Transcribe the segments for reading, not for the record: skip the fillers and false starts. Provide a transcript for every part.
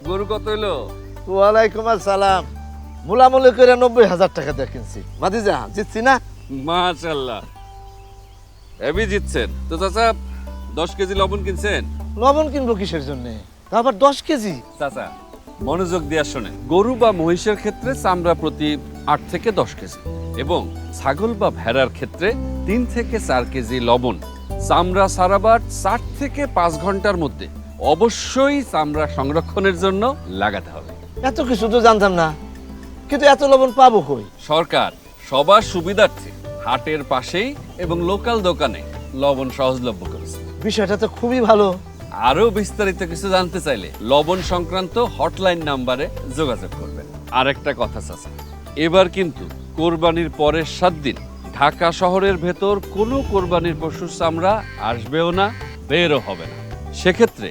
গরু কত হইলো? ওয়ালাইকুম আসসালাম। মুলামুলি করে 90,000 টাকা দিয়ে কিনছি। ভাতিজা জিতছি না? মাশাআল্লাহ, হেভি জিতছেন তো চাচা। 10 কেজি লবণ কিনছেন? লবণ কিনবো কিসের জন্য? আবার 10 কেজি? চাচা মনোযোগ দিয়ে শোনেন, গরু বা মহিষের ক্ষেত্রে চামড়া প্রতি 8 থেকে 10 কেজি এবং ছাগল বা ভেড়ার ক্ষেত্রে 3 থেকে 4 কেজি লবণ চামড়া সারাবার 4 থেকে 5 ঘন্টার মধ্যে অবশ্যই চামড়া সংরক্ষণের জন্য লাগাতে হবে। এত কিছু তো জানতাম না, কিন্তু এত লবণ পাবো কই? সরকার সবার সুবিধার্থে হাটের পাশেই এবং লোকাল দোকানে লবণ সহজলভ্য করেছে। বিষয়টা তো খুবই ভালো। আরো বিস্তারিত কিছু জানতে চাইলে লবণ সংক্রান্ত হটলাইন নাম্বারে যোগাযোগ করবেন। আরেকটা কথা চাচা, এবার কিন্তু কোরবানির পরের 7 দিন ঢাকা শহরের ভেতর কোনো কোরবানির পশুর চামড়া আসবেও না, বেরও হবে না। সেক্ষেত্রে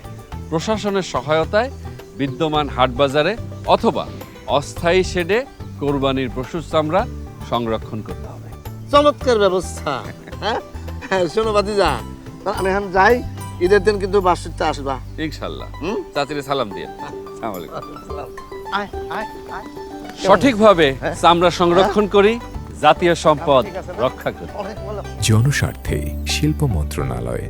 প্রশাসনের সহায়তায় বিদ্যমান হাটবাজারে অথবা অস্থায়ী শেডে কোরবানির পশুর চামড়া সংরক্ষণ করতে হবে। চমৎকার ব্যবস্থা। হ্যাঁ হ্যাঁ, শোনো ভাতিজা, আমি এখন যাই। ঈদের দিন কিন্তু বাসিতে আসবা। ইনশাআল্লাহ। চাচিরে সালাম দিয়ে। আসসালামু আলাইকুম। আয় আয় আয়। সঠিকভাবে চামড়া সংরক্ষণ করি, জাতীয় সম্পদ রক্ষা করি। জনস্বার্থে শিল্প মন্ত্রণালয়।